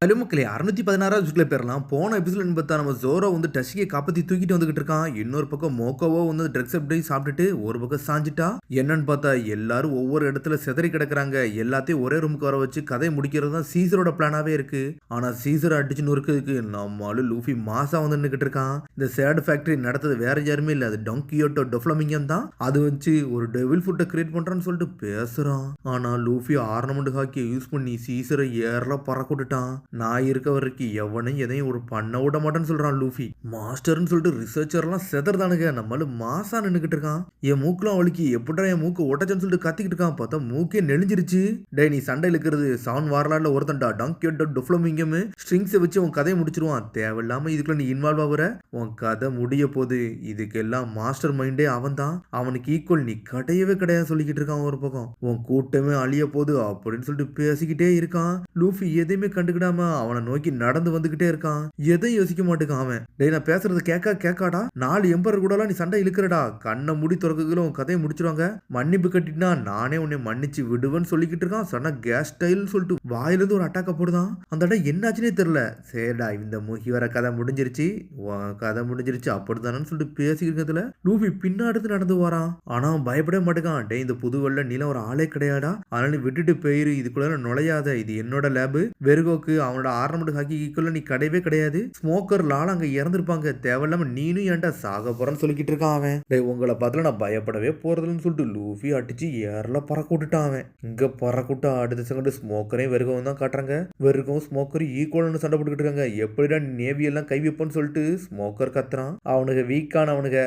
Hello மக்களே 616வது எபிசோட்ல பேரலாம். போன எபிசோட்ல பார்த்தா நம்ம ஜோரோ வந்து டஷியை காப்பாத்தி தூக்கிட்டு வந்துகிட்டு இருக்கான். இன்னொரு பக்கம் மோக்கோவோ வந்து ட்ரக்ஸ் அப்படி சாப்பிட்டுட்டு ஒரு பக்கம் சாஞ்சிட்டா. என்னன்னு பார்த்தா எல்லாரும் ஒவ்வொரு இடத்துல சிதறி கிடக்குறாங்க. எல்லாத்தையும் ஒரே ரூமுக்கு வர வச்சு கதையை முடிக்கிறது தான் சீசரோட பிளானாவே இருக்கு. ஆனா சீசரை அடிச்சு நொறுக்கிறதுக்கு நம்மளும் லூஃபி மாசா வந்து நின்றுகிட்டு இருக்கான். இந்த சேட் ஃபேக்டரி நடத்தது வேற யாருமே இல்லை, அது டொங்கியோட்டோ டொஃப்ளமிங்கம் தான். அது வச்சு ஒரு டெவில் ஃபுட்டை கிரியேட் பண்றான்னு சொல்லிட்டு பேசுறான். ஆனா லூஃபி ஆர்னமெண்ட் ஹாக்கியை யூஸ் பண்ணி சீசரை ஏர்ல பறக்க விட்டுட்டான். நான் இருக்க வரைக்கும் எவனையும் எதையும் ஒரு பண்ண விட மாட்டேன்னு சொல்றான் லூஃபி. மாஸ்டர்னு சொல்லிட்டு ரிசர்ச்சர்லாம் செதறதானுங்க. நம்மளும் மாசா நின்னுகிட்டு இருக்கான். என் மூக்குலாம் வலிக்கு எப்படா என் மூக்கு ஒட்டச்சன்னு சொல்லிட்டு கத்திக்கிட்டு இருக்கான். பார்த்தா மூக்கே நெளிஞ்சிருச்சு. டே நீ சண்டை இழுக்கிறது செவன் வார்லாட்ல ஒருத்தன்டா டங்கியோட டொஃப்ளமிங்கம் ஸ்ட்ரிங்ஸை வச்சு உன் கதையை முடிச்சிருவான். தேவையில்லாம இதுக்குள்ள நீ இன்வால்வ் ஆகுற, உன் கதை முடிய போகுது. இதுக்கெல்லாம் மாஸ்டர் மைண்டே அவன் தான். அவனுக்கு ஈக்குவல் நீ கிடையவே கிடையாது சொல்லிக்கிட்டு இருக்கான். ஒரு பக்கம் உன் கூட்டமே அழிய போகுது அப்படின்னு சொல்லிட்டு பேசிக்கிட்டே இருக்கான். லூஃபி எதையுமே கண்டுக்கிடாம அவனை நோக்கி நடந்து வந்துகிட்டே இருக்கான். எதையும் யோசிக்க மாட்டேங்க அவன். டேய் நான் பேசுறது கேக்காடா, 4 எம்பர் கூட நீ சண்டை இழுக்கிறடா, கண்ணை முடி திறக்குகளும் கதையை முடிச்சிருவாங்க. மன்னிப்பு கட்டினா நானே உன்னை மன்னிச்சு விடுவேன்னு சொல்லிக்கிட்டு இருக்கான். சொன்னா கேஸ் ஸ்டைல்னு சொல்லிட்டு வாயிலிருந்து ஒரு அட்டாக்க போடுதான். அந்த இடம் என்னாச்சுன்னே தெரியல. சரிடா இந்த முகி வர கதை முடிஞ்சிருச்சு, கதை முடிஞ்சிருச்சு அப்படித்தானு சொல்லிட்டு பேசிக்கிறதுல லூஃபி பின்னாடி நடந்து வரான். ஆனா பயப்பட மாட்டேங்கான். டே இந்த புது வெள்ள நீல ஒரு ஆளே கிடையாடா, அதனால நீ விட்டுட்டு போயிரு, இதுக்குள்ள நுழையாத, இது என்னோட லேபு. வெறுகோக்கு அவனோட ஆர்னமெண்ட் ஹாக்கிக்குள்ள நீ கிடையவே கிடையாது. ஸ்மோக்கர் லால் அங்க இறந்துருப்பாங்க. தேவையில்லாம நீனும் ஏன்டா சாக போறன்னு சொல்லிக்கிட்டு இருக்கான் அவன். டே உங்களை பார்த்துல நான் பயப்படவே போறதுன்னு சொல்லிட்டு லூஃபி அடிச்சு ஏர்ல பறக்க விட்டுட்டான் அவன். இங்க பறக்க விட்டா அடுத்த செகண்ட் ஸ்மோக்கரையும் வெறுகவும் தான் காட்டுறாங்க. வெறுகவும் ஸ்மோக்கரும் ஈக்குவல்னு சண்டை போட்டுக்கிட்டு இருக்காங்க. எப்படிடா நேவி எல்லாம் கை வைப்போன்னு சொல்லிட்டு ஸ்மோக்கர் கத்துறான். அவனுக்கு வீக்கானவனுக்கு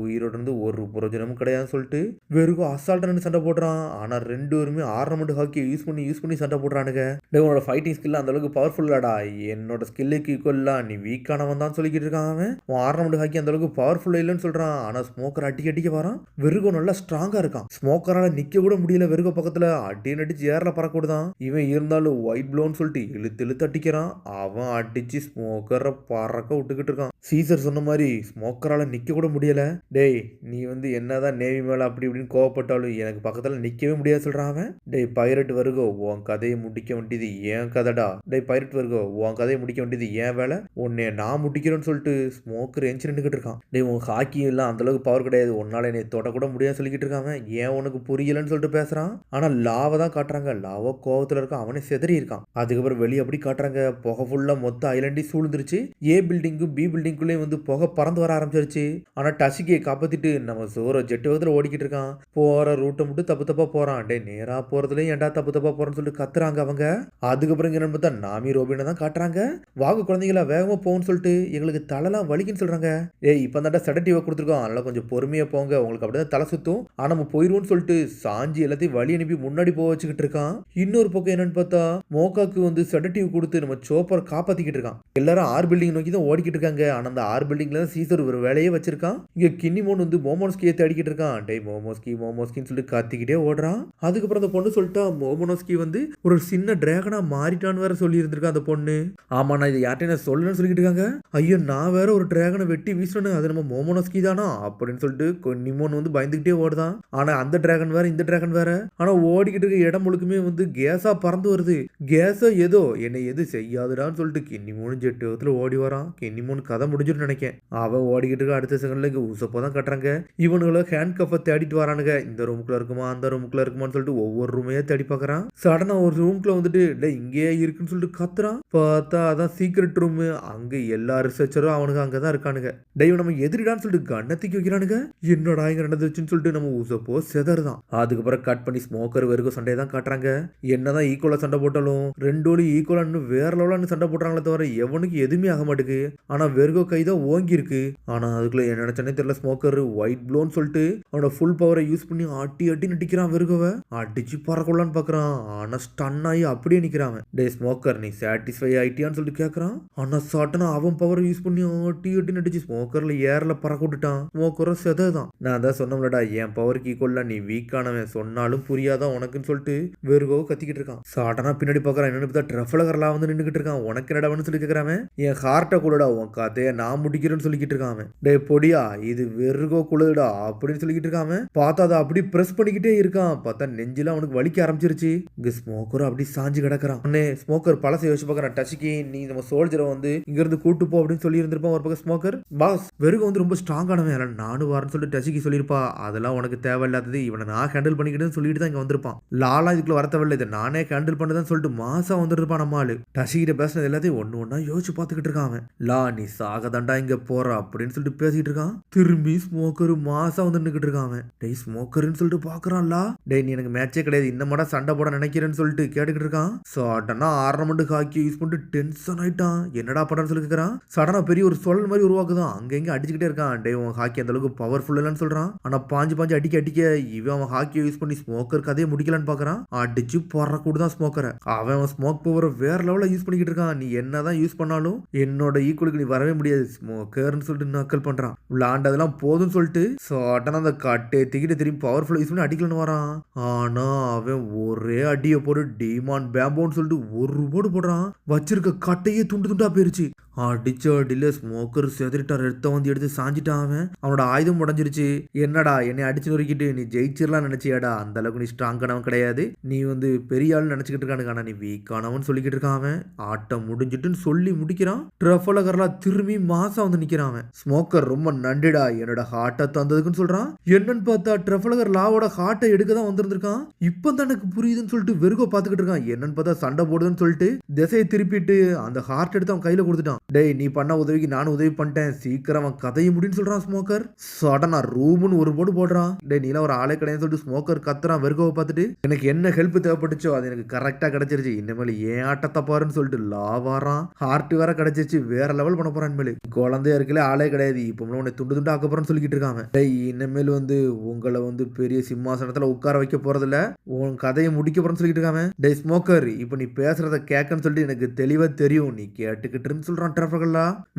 உயிரோட இருந்து ஒரு பிரயோஜனமும் கிடையாதுன்னு சொல்லிட்டு வெறுக்கும் அசால்ட்டானு சண்டை போடுறான். ஆனா ரெண்டு பேருமே ஆர்னமெண்ட் ஹாக்கியை யூஸ் பண்ணி சண்டை போடுறானுங்க. உன்னோட ஃபைட்டிங் ஸ்கில் அந்த அளவுக்கு பவர்ஃபுல்லாடா, என்னோட ஸ்கில்லுக்கு ஈக்குவலா நீ வீக்கானவன் தான் சொல்லிக்கிட்டு இருக்கான் அவன். ஆர்னமெண்ட் ஹாக்கி அந்த அளவுக்கு பவர்ஃபுல்லா இல்லைன்னு சொல்றான். ஆனா ஸ்மோக்கர் அடிக்க வரான். வெறுகோ நல்லா ஸ்ட்ராங்கா இருக்கான். ஸ்மோக்கரால நிக்க கூட முடியல. வெறுகோ பக்கத்துல அடிச்சு ஏர்ல பறக்க விடுதான். இவன் இருந்தாலும் ஒயிட் ப்ளோன்னு சொல்லிட்டு இழுத்து அடிக்கிறான். அவன் அடிச்சு ஸ்மோக்கரை பறக்க விட்டுக்கிட்டு இருக்கான். சீசர் சொன்ன மாதிரி ஸ்மோக்கரால நிக்க கூட முடியல. டேய் நீ வந்து என்னதான் நேவி மேல அப்படி இப்படின்னு கோவப்பட்டாலும் எனக்கு பக்கத்துல நிக்கவே முடியாது சொல்றான் அவன். டேய் பைரட் வருகோ உன் கதையை முடிக்க வேண்டியது ஏன் கதைடா. டேய் பைரட் வருகோ உன் கதையை முடிக்க வேண்டியது ஏன் வேலை, உன்னை நான் முடிக்கிறேன்னு சொல்லிட்டு ஸ்மோக்கர் எஞ்சி நின்றுகிட்டு இருக்கான். டேய் உன் ஹாக்கி எல்லாம் அந்த அளவுக்கு பவர் கிடையாது, உன்னால என்னை தொட கூட முடியாது சொல்லிக்கிட்டு இருக்காங்க. ஏன் உனக்கு புரியலன்னு சொல்லிட்டு பேசுறான். ஆனா லாவை தான் காட்டுறாங்க. லாவோ கோவத்துல இருக்கான். அவனே செதறி இருக்கான். அதுக்கப்புறம் வெளியே அப்படி காட்டுறாங்க. புகை ஃபுல்லா மொத்த ஐலண்டி சூழ்ந்துருச்சு. ஏ பில்டிங்கும் பி பில்டிங்குள்ளேயும் வந்து புகை பறந்து வர ஆரம்பிச்சிருச்சு. ஆனா டஷிகியை காப்பாத்திட்டு நம்ம சோரோ ஜெட்டு வேகத்துல ஓடிக்கிட்டு இருக்கான். போற ரூட்டை மட்டும் தப்பா போறான். டே நேரா போறதுலயும் ஏன்டா தப்பா போறேன்னு சொல்லிட்டு கத்துறாங்க அவங்க. அதுக்கப்புறம் என்னன்னு பார்த்தா நாமி ரோபினை தான் காட்டுறாங்க. வாங்க குழந்தைங்களா வேகமா போகும்னு சொல்லிட்டு எங்களுக்கு தலைலாம் வலிக்குன்னு சொல்றாங்க. ஏய் இப்போ தாண்டா செடட்டிவா கொடுத்துருக்கோம், அதனால கொஞ்சம் பொறுமையா போங்க, உங்களுக்கு அப்படிதான் தலை சுத்தும், ஆனா நம்ம போயிருவோம்னு சொல்லிட்டு சாஞ்சி எல்லாத்தையும் வழி அனுப்பி முன்னாடி போக வச்சுக்கிட்டு இருக்கான். இன்னொரு பக்கம் என்னன்னு பார்த்தா மோக்காக்கு வந்து செடட்டிவ் கொடுத்து நம்ம சோப்பரை காப்பாத்திக்கிட்டு இருக்கான். எல்லாரும் ஆர் பில்டிங் நோக்கி தான் ஓடிக்கிட்டு இருக்காங்க. ஆனா அந்த ஆர் பில்டிங்ல தான் சீசர் ஒரு வேலையே வச்சிருக்கான். இங்க கின்னிமோன் வந்து மோமோஸ்கியை தேடிக்கிட்டு இருக்கான். டேய் மோமோஸ்கின்னு சொல்லிட்டு கத்திக்கிட்டே ஓடுறான். அதுக்கப்புறம் அந்த பொண்ணு சொல்லிட்டா மோமோஸ்கி வந்து ஒரு சின்ன டிராகனா மாறிட்டான்னு வேற சொல்லி இருந்திருக்கான் அந்த பொண்ணு. ஆமா நான் இதை யார்ட்டையும் நான் சொல்லணும்னு சொல்லிட்டு இருக்காங்க. ஐயோ நான் வேற ஒரு டிராகனை வெட்டி வீசணும், அது நம்ம மோமோனோஸ்கி தானா அப்படின்னு சொல்லிட்டு நிமோன் வந்து பயந்துகிட்டே ஓடுதான். ஆனா அந்த டிராகன் வேற இந்த டிராகன் வேற. ஆனா ஓடிக்கிட்டு இருக்க இடம் முழுக்குமே வந்து கேஸா பறந்து வருது. கேஸா ஏதோ என்னை எது செய்யாதுடான்னு சொல்லிட்டு கின்னிமோன் ஜெட்டு வேகத்துல ஓடி வரான். கின்னிமோன் கதை முடிஞ்சுன்னு நினைக்கேன். அவன் ஓடிக்கிட்டு இருக்க அடுத்த செகண்ட்ல இங்க உசப்போ தான் கட்டுறாங்க. இவனுங்களை ஹேண்ட் கஃபை தேடிட்டு வரானுங்க. இந்த ரூமுக்குள்ள இருக்குமா அந்த ரூமுக்குள்ள இருக்குமான்னு சொல்லிட்டு ஒவ்வொரு ரூமையே தேடி பாக்குறான். சடனா ஒரு ரூம்குள்ள வந்துட்டு இங்கே இருக்குன்னு சொல்லிட்டு கத்துறான். பார்த்தா அதான் சீக்ரெட் ரூம். அங்க எல்லா ரிசர்ச்சரும் அவனுக்கு அங்கதான் இருக்கானுங்க. டேய் நம்ம எதிரிடான்னு சொல்லிட்டு கண்ணத்திக்கு வைக்கிறானுங்க. என்னடா இங்க நடந்துச்சுன்னு சொல்லிட்டு நம்ம உசப்போ செதறுதான். அதுக்கப்புறம் கட் பண்ணி ஸ்மோக்கர் வெறுக்கும் சண்டையை தான் காட்டுறாங்க. என்னதான் ஈக்குவலா சண்டை போட்டாலும் ரெண்டோலி ஈக்குவலா வேற லெவலான்னு சண்டை போட்டாங்களே தவிர எவனுக்கு எதுவுமே ஆக மாட்டேங்குது. ஆனா வெறுகோ கைதான் ஓங்கி இருக்கு. ஆனா அதுக்குள்ள என்ன நினைச்சனே தெரியல. ஸ்மோக்கர் ஒயிட் ப்ளோன்னு சொல்லிட்டு அவனோட ஃபுல் பவரை யூஸ் பண்ணி அட்டி நட்டிக்கிறான். வெறுகோவை அடிச்சு பறக்கலான்னு பாக்குறான். ஆனா ஸ்டன் ஆகி அப்படியே நிக்கிறான். டே ஸ்மோக்கர் நீ சாட்டிஸ்ஃபை ஆயிட்டியான்னு சொல்லிட்டு கேட்கறான். ஆனா சாட்டனா அவன் பவரை யூஸ் பண்ணி அட்டி நடிச்சு ஸ்மோக்கர்ல ஏர்ல பறக்க விட்டுட்டான். ஸ்மோக்கரை செதான். நான் தான் சொன்னோம்லடா என் பவருக்கு ஈக்குவலா நீ வீக்கானவன், சொன்னாலும் புரியாதான் உனக்குன்னு சொல்லிட்டு வெறுகோ கத்திக்கிட்டு இருக்கான். சாட்டனா பின்னாடி பாக்குறான். என்னன்னு பார்த்தா ட்ரஃபலகர்லாம் வந்து நின்றுகிட்டு இருக்கான். உனக்கு என்னடான்னு சொல்லி கேட்கறான். என் ஹார்ட்டை கூடடா உன் கதையை நான் முடிக்கிறேன்னு சொல்லிக்கிட்டு இருக்கான். டே பொடியா இது வெறுகோ குழுதுடா அப்படின்னு சொல்லிக்கிட்டு இருக்கான். பார்த்தா அதை அப்படி பிரஸ் பண்ணிக்கிட்டே இருக்கான். பார்த்தா நெஞ்சில அவனுக்கு வலிக்க ஆரம்பிச்சிருச்சு. இங்க ஸ்மோக்கரும் அப்படி சாஞ்சு கிடக்குறான். ஸ்மோக்கர் பழசை யோசிச்சு பார்க்குறேன். டச்சிக்கு நீ நம்ம சோல்ஜரை வந்து இங்கிருந்து கூட்டு போ அப்படின்னு சொல்லி இருந்திருப்பான் ஒரு பக்கம் ஸ்மோக்கர். பாஸ் வெறுக வந்து ரொம்ப ஸ்ட்ராங்கானவன், நானும் வரேன்னு சொல்லிட்டு டச்சிக்கு சொல்லியிருப்பா. அதெல்லாம் உனக்கு தேவையில்லாதது, இவனை நான் ஹேண்டில் பண்ணிக்கிட்டேன்னு சொல்லிட்டு தான் இங்க வந்திருப்பான். லாலா இதுக்குள்ள வர தேவையில்லை, இதை நானே ஹேண்டில் பண்ணதான் சொல்லிட்டு மாசா வந்துருப்பான் நம்ம ஆளு. டச்சிக்கிட்ட பேசினது எல்லாத்தையும் ஒண்ணா யோசிச்சு பார்த்துக்கிட்டு இருக்கான் அவன். லா நீ சாகதாண்டா இங்க போற அப்படின்னு சொல்லிட்டு பேசிட்டு இருக்கான். திரும்பி ஸ்மோக்கர் மாசா வந்து நின்னுக்கிட்டு இருக்கான் அவன். டேய் ஸ்மோக்கர்னு சொல்லிட்டு பாக்குறான்லா. டேய் நீ எனக்கு மேட்சே கிடையாது, இன்னமாடா சண்டை போட நினைக்கிறேன்னு சொல்லிட்டு கேட்டுக்கிட்டு இருக்கான். சடனா ஆர்னமெண்ட் ஹாக்கி யூஸ் பண்ணிட்டு டென்ஷன் ஆயிட்டான். என்னடா பண்றான்னு சொல்லி கேக்குறான். சடனா பெரிய ஒரு சொல் மாதிரி உருவாக்குதான். அங்க எங்க அடிச்சுக்கிட்டே இருக்கான். டேய் உன் ஹாக்கி அந்த அளவுக்கு பவர்ஃபுல் இல்லைன்னு சொல்றான். ஆனா பாஞ்சு பாஞ்சு அடிக்க இவன் அவன் ஹாக்கியை யூஸ் பண்ணி ஸ்மோக்கர் கதையை முடிக்கலான்னு பாக்குறான். அடிச்சு போற கூட தான் ஸ்மோக்கரை. அவன் ஸ்மோக் பவர் வேற லெவல்ல யூஸ் பண்ணிக்கிட்டு இருக்கான். நீ என்னதான் யூஸ் பண்ணாலும் என்னோட ஈக்குவலுக்கு நீ வரவே முடியாது ஸ்மோக்கர்னு சொல்லிட்டு நக்கல் பண்றான். விளாண்டதெல்லாம் போதும்னு சொல்லிட்டு சடனா அந்த கட்டை திக்கிட்டு திரும்பி பவர்ஃபுல் யூஸ் பண்ணி அடிக்கலன்னு வரான். ஆனா அவன் ஒரே அடியை போட்டு டீமான் பேம்போன்னு சொல்லிட்டு ஒரு போடு போடுறான். வச்சிருக்க கட்டையே துண்டு துண்டா போயிருச்சு. அடிச்ச அடியில ஸ்மோக்கர் செதறிட்டா, ரத்த வந்து எடுத்து சாஞ்சிட்டான். அவனோட ஆயுதம் உடஞ்சிருச்சு. என்னடா என்னை அடிச்சு நொறுக்கிட்டு நீ ஜெயிச்சிடலாம் நினைச்சியாடா, அந்த அளவுக்கு நீ ஸ்ட்ராங்கானவன் கிடையாது, நீ வந்து பெரிய ஆள் நினைச்சுக்கிட்டு இருக்கானு, நீ வீக்கானவன் சொல்லிக்கிட்டு இருக்கான் அவன். ஆட்டம் முடிஞ்சிட்டுன்னு சொல்லி முடிக்கிறான். ட்ரஃபலகர்லா திரும்பி மாசா வந்து நிக்கிறான் அவன். ஸ்மோக்கர் ரொம்ப நன்றிடா என்னோட ஹார்ட்டை தந்ததுக்குன்னு சொல்றான். என்னன்னு பார்த்தா ட்ரஃபலகர் லாவோட ஹார்ட்டை எடுக்க தான் வந்திருந்திருக்கான். இப்போ தான் எனக்கு புரியுதுன்னு சொல்லிட்டு வெறுகோ பார்த்துக்கிட்டு இருக்கான். என்னன்னு பார்த்தா சண்டை போடுதுன்னு சொல்லிட்டு திசையை திருப்பிட்டு அந்த ஹார்ட் எடுத்து அவன் கையில கொடுத்துட்டான். டேய் நீ பண்ண உதவிக்கு நானும் உதவி பண்ணிட்டேன், சீக்கிரம் அவன் கதையை முடின்னு சொல்றான் ஸ்மோக்கர். சடனா ரூம்னு ஒரு போடு போடுறான். டேய் நீல ஒரு ஆளே கிடையாது சொல்லிட்டு ஸ்மோக்கர் கத்துறான். வெறுகோவை பார்த்துட்டு எனக்கு என்ன ஹெல்ப் தேவைப்பட்டுச்சோ அது எனக்கு கரெக்டா கிடைச்சிருச்சு, இனிமேல் ஏன் ஆட்டத்தை பாருன்னு சொல்லிட்டு லாவாரான். ஹார்ட் வேற கிடைச்சிருச்சு, வேற லெவல் பண்ண போறான். இனிமேல் குழந்தையா இருக்கல ஆளே கிடையாது, இப்போ உன்னை துண்டு துண்டு ஆக்க போறேன்னு சொல்லிக்கிட்டு இருக்காங்க. டேய் இனிமேல் வந்து உங்களை வந்து பெரிய சிம்மாசனத்துல உட்கார வைக்க போறதில்ல, உன் கதையை முடிக்க போறேன்னு சொல்லிட்டு இருக்காங்க. டேய் ஸ்மோக்கர் இப்போ நீ பேசுறத கேட்கன்னு சொல்லிட்டு எனக்கு தெளிவா தெரியும், நீ கேட்டுக்கிட்டுன்னு சொல்றான்.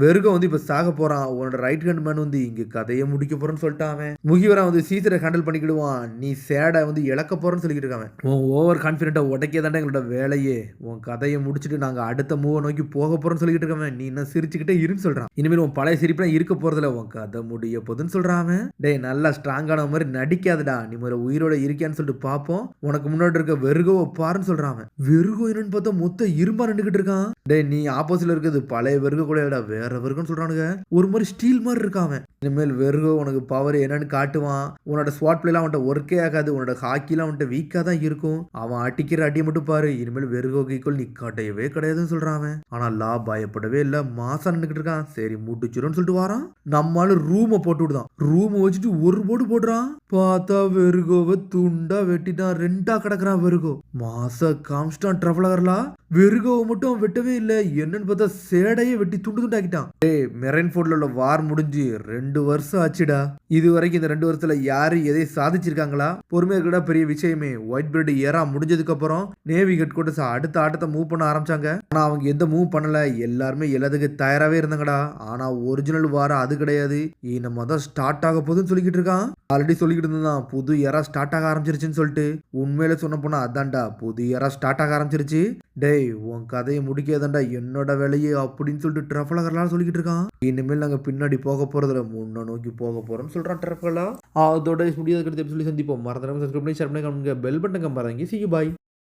வெறுக வந்து இப்ப சாக போறான். உன்னோட ரைட் ஹேண்ட் மேன் வந்து இங்க கதையை முடிக்க போறேன்னு சொல்லிட்டான். முகிவரா வந்து சீசரை ஹேண்டில் பண்ணிக்கிடுவான். நீ சேடை வந்து இழக்க போறேன்னு சொல்லிக்கிட்டு இருக்காங்க. உன் ஓவர் கான்பிடென்ட்டா உடைக்க தாண்டா எங்களோட வேலையே, உன் கதையை முடிச்சுட்டு நாங்க அடுத்த மூவ நோக்கி போக போறோம்னு சொல்லிக்கிட்டு இருக்காங்க. நீ என்ன சிரிச்சுக்கிட்டே இருன்னு சொல்றான். இனிமேல் உன் பழைய சிரிப்புலாம் இருக்க போறதுல, உன் கதை முடிய போதுன்னு சொல்றான். டேய் நல்லா ஸ்ட்ராங்கான மாதிரி நடிக்காதடா, நீ முதல்ல உயிரோட இருக்கியான்னு சொல்லிட்டு பாப்போம், உனக்கு முன்னாடி இருக்க வெறுகோவை பாருன்னு சொல்றான். வெறுகோ என்னன்னு பார்த்தா மொத்த இரும்பா நின்றுகிட்டு இருக்கான். டேய் நீ ஆப்போசிட்ல இருக்கிறது பழைய வெறுக கூட வேற வெறுகன்னு சொல்றானுங்க. ஒரு மாதிரி ஸ்டீல் மாதிரி இருக்கான். இனிமேல் வெறுகோ உனக்கு பவர் என்னன்னு காட்டுவான். உன்னோட ஸ்வாட் பிளேலாம் அவன்கிட்ட ஒர்க்கே ஆகாது, உன்னோட ஹாக்கிலாம் அவன்கிட்ட வீக்கா தான் இருக்கும். அவன் அடிக்கிற அடியை மட்டும் பாரு, இனிமேல் வெறுகோக்கு ஈக்குவல் நீ கட்டையவே கிடையாதுன்னு சொல்றான். ஆனா லா பயப்படவே இல்ல, மாசா நின்னுக்கிட்டு இருக்கான். சரி முடிச்சிரும்னு சொல்லிட்டு வாரான். நம்மளால ரூமை போட்டு விடுதான். ரூம் வச்சுட்டு ஒரு போடு போடுறான். பார்த்தா வெறுகோவை துண்டா வெட்டிட்டான். ரெண்டா கிடக்குறான் வெறுகோ. மாச காமிச்சிட்டான் ட்ரவலர்லா. வெறுகோவை மட்டும் வெட்டவே இல்லை. என்னன்னு பார்த்தா சேடையே வெட்டி துண்டு துண்டாக்கிட்டான். டேய் மெரைன்ஃபோர்ட்ல உள்ள வார் முடிஞ்சு 2 வருஷம் ஆச்சுடா. இது வரைக்கும் இந்த 2 வருஷத்துல யாரு எதை சாதிச்சிருக்காங்களா? பொறுமையா இருக்கடா பெரிய விஷயமே. ஒயிட் பிரெட் ஏரா முடிஞ்சதுக்கு அப்புறம் நேவி ஹெட் குவார்டர்ஸ் அடுத்த ஆட்டத்தை மூவ் பண்ண ஆரம்பிச்சாங்க. ஆனா அவங்க எந்த மூவ் பண்ணல, எல்லாருமே எல்லாத்துக்கு தயாராவே இருந்தாங்கடா. ஆனா ஒரிஜினல் வார அது கிடையாது, நம்ம தான் ஸ்டார்ட் ஆக போதுன்னு சொல்லிக்கிட்டு இருக்கான். ஆல்ரெடி சொல்லிக்கிட்டு இருந்தான் புது ஏரா ஸ்டார்ட் ஆக ஆரம்பிச்சிருச்சுன்னு சொல்லிட்டு. உண்மையில சொன்ன போனா அதான்டா புது ஏரா ஸ்டார்ட் ஆக ஆரம்பிச்சிருச்சு. டேய் உன் கதையை முடிக்காதாண்டா என்னோட வேலையே அப்படின்னு சொல்லிட்டு ட்ரஃபலகர்லாம் சொல்லிக்கிட்டு இருக்கான். இனிமேல் நாங்க பின்னாடி போக போறதுல முன்ன நோக்கி போக போறோம்னு சொல்றான் ட்ரஃபலா. அதோட முடியாத சொல்லி சந்திப்போம். மறந்துடாம சப்ஸ்கிரைப் பண்ணி ஷேர் பண்ணி பெல் பட்டன் பாருங்க. See you bye.